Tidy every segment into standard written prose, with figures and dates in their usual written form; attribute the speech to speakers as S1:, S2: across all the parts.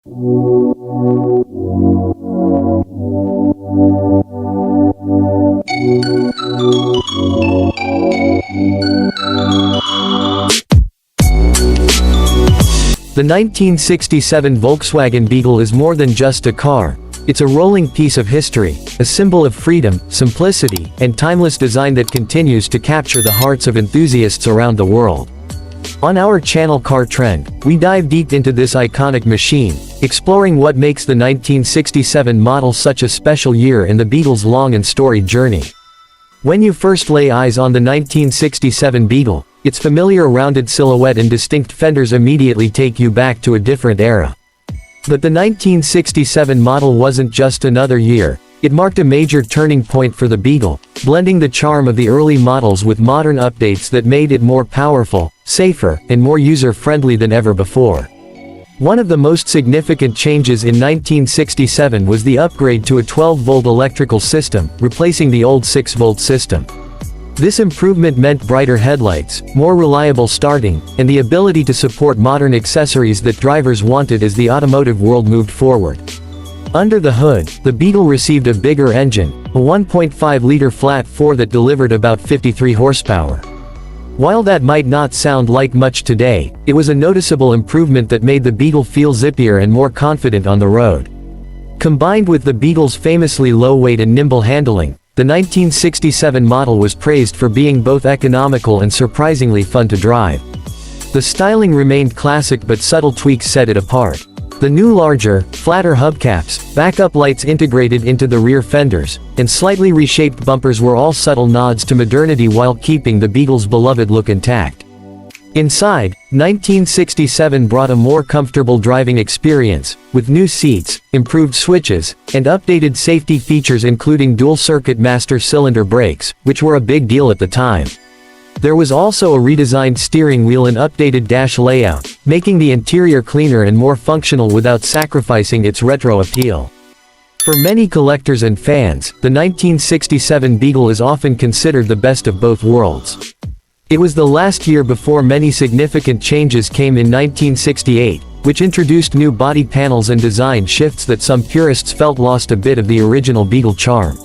S1: The 1967 Volkswagen Beetle is more than just a car. It's a rolling piece of history, a symbol of freedom, simplicity, and timeless design that continues to capture the hearts of enthusiasts around the world. On our channel Car Trend, we dive deep into this iconic machine, exploring what makes the 1967 model such a special year in the Beetle's long and storied journey. When you first lay eyes on the 1967 Beetle, its familiar rounded silhouette and distinct fenders immediately take you back to a different era. But the 1967 model wasn't just another year, it marked a major turning point for the Beetle, blending the charm of the early models with modern updates that made it more powerful, safer, and more user-friendly than ever before. One of the most significant changes in 1967 was the upgrade to a 12-volt electrical system, replacing the old 6-volt system. This improvement meant brighter headlights, more reliable starting, and the ability to support modern accessories that drivers wanted as the automotive world moved forward. Under the hood, the Beetle received a bigger engine, a 1.5-liter flat 4 that delivered about 53 horsepower. While that might not sound like much today, it was a noticeable improvement that made the Beetle feel zippier and more confident on the road. Combined with the Beetle's famously low weight and nimble handling, the 1967 model was praised for being both economical and surprisingly fun to drive. The styling remained classic, but subtle tweaks set it apart. The new larger, flatter hubcaps, backup lights integrated into the rear fenders, and slightly reshaped bumpers were all subtle nods to modernity while keeping the Beetle's beloved look intact. Inside, 1967 brought a more comfortable driving experience, with new seats, improved switches, and updated safety features including dual-circuit master cylinder brakes, which were a big deal at the time. There was also a redesigned steering wheel and updated dash layout, making the interior cleaner and more functional without sacrificing its retro appeal. For many collectors and fans, the 1967 Beetle is often considered the best of both worlds. It was the last year before many significant changes came in 1968, which introduced new body panels and design shifts that some purists felt lost a bit of the original Beetle charm.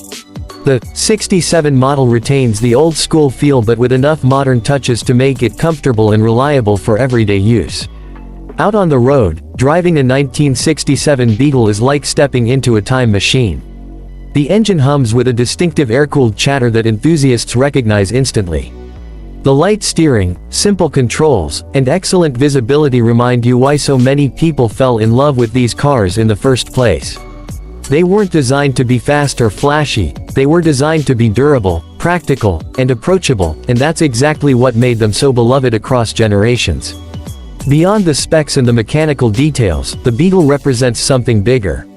S1: The 67 model retains the old-school feel but with enough modern touches to make it comfortable and reliable for everyday use. Out on the road, driving a 1967 Beetle is like stepping into a time machine. The engine hums with a distinctive air-cooled chatter that enthusiasts recognize instantly. The light steering, simple controls, and excellent visibility remind you why so many people fell in love with these cars in the first place. They weren't designed to be fast or flashy, they were designed to be durable, practical, and approachable, and that's exactly what made them so beloved across generations. Beyond the specs and the mechanical details, the Beetle represents something bigger.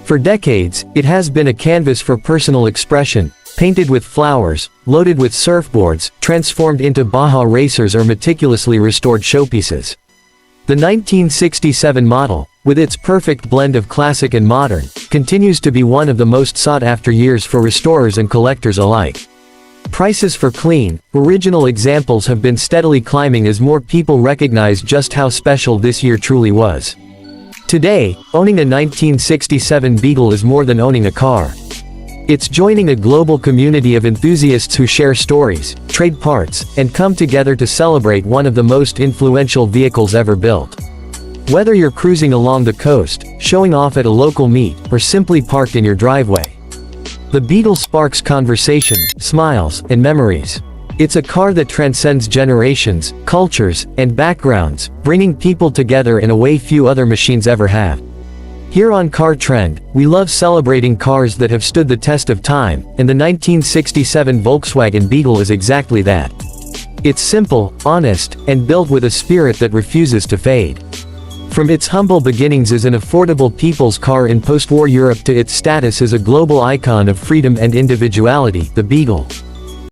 S1: For decades, it has been a canvas for personal expression, painted with flowers, loaded with surfboards, transformed into Baja racers or meticulously restored showpieces. The 1967 model, with its perfect blend of classic and modern, continues to be one of the most sought-after years for restorers and collectors alike. Prices for clean, original examples have been steadily climbing as more people recognize just how special this year truly was. Today, owning a 1967 Beetle is more than owning a car. It's joining a global community of enthusiasts who share stories, trade parts, and come together to celebrate one of the most influential vehicles ever built. Whether you're cruising along the coast, showing off at a local meet, or simply parked in your driveway, the Beetle sparks conversation, smiles, and memories. It's a car that transcends generations, cultures, and backgrounds, bringing people together in a way few other machines ever have. Here on Car Trend, we love celebrating cars that have stood the test of time, and the 1967 Volkswagen Beetle is exactly that. It's simple, honest, and built with a spirit that refuses to fade. From its humble beginnings as an affordable people's car in post-war Europe to its status as a global icon of freedom and individuality, the Beetle